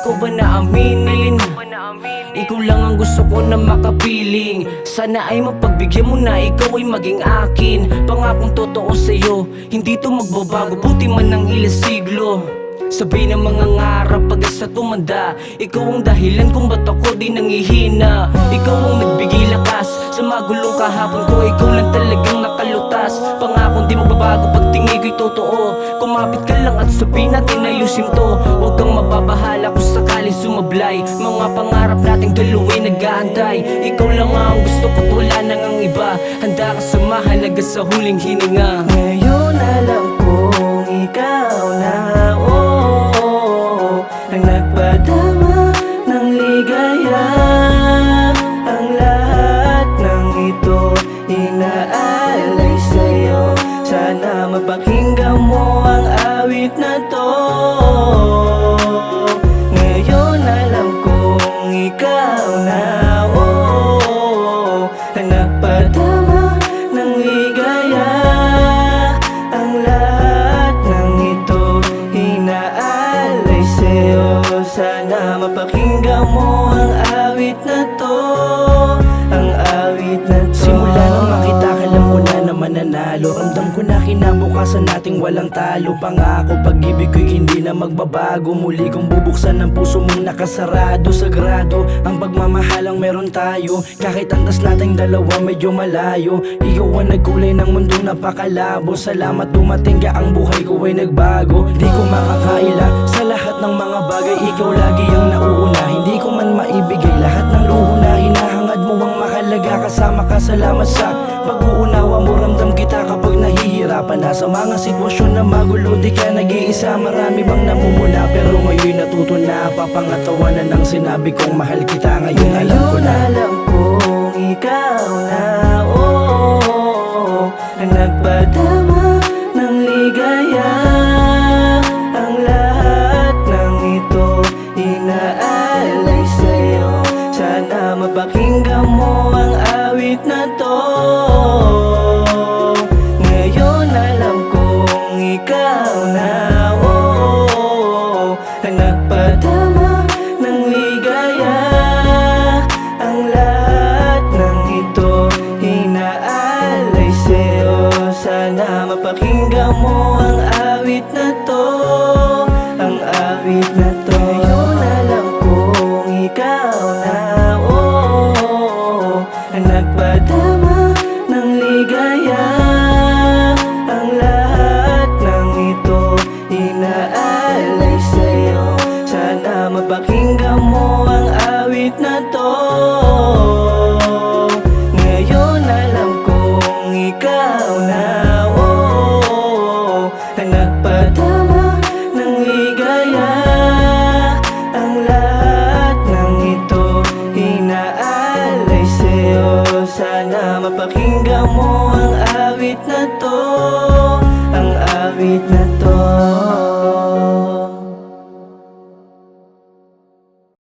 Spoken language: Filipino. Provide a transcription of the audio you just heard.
ko ba na aminin? Ikaw lang ang gusto ko na makapiling. Sana ay mapagbigyan mo na ikaw ay maging akin. Pangakong totoo sa'yo, hindi to magbabago, buti man ng ilang siglo. Sabi ng mga ngarap pag sa tumanda, ikaw ang dahilan kung ba't ako di nangihina. Ikaw ang nagbigay lakas sa magulong kahapon ko, ikaw lang talagang nakalutas. Pangakong di magbabago pag tingin ko'y totoo. Kumapit ka lang at sabihin natin ayusin to. Huwag kang mababahala kung sakali sumablay. Mga pangarap nating dalawa'y nag-aantay. Ikaw lang ang gusto ko, wala nang ang iba. Handa ka samahan hanggang sa huling hininga. Ngayon alam kong ikaw na, ang nagpadama ng ligaya. Ang lahat ng ito inaalay sa'yo. Sana mapakinggan mo ang awit na to. Ngayon alam kong ikaw na, ang nagpadama ng ligaya. Ang lahat ng ito inaalay sa'yo. Sana mapakinggan mo ang awit na to. Ang awit na to. Simula nang makita ka, alam ko na mananalo. Ramdam ko na kinabukasan nating walang talo. Pangako, pag-ibig ko'y hindi na magbabago. Muli kong bubuksan ang puso mong nakasarado. Sagrado ang pagmamahalang meron tayo. Kahit antas nating dalawa medyo malayo. Ikaw ang nagkulay ng mundong napakalabo. Salamat dumating ka, ang buhay ko ay nagbago. Di ko makakaila sa lahat ng mga bagay. Ikaw lagi ang nauuna, hindi ko man maibigay lahat ng luho na hinahangad mo ang mahalaga. Kasama ka, salamat sa pag-uunawa mo. Ramdam kita kapag nahihirapan na sa mga sitwasyon na magulo. Di ka nag-iisa, marami bang namumula, pero ngayon natuto na. Papangatawanan ng sinabi kong mahal kita. Ngayon alam ko na, alam kong ikaw na, ang nagpadama ng ligaya. Ang lahat ng ito inaalay sa'yo. Sana mapakinggan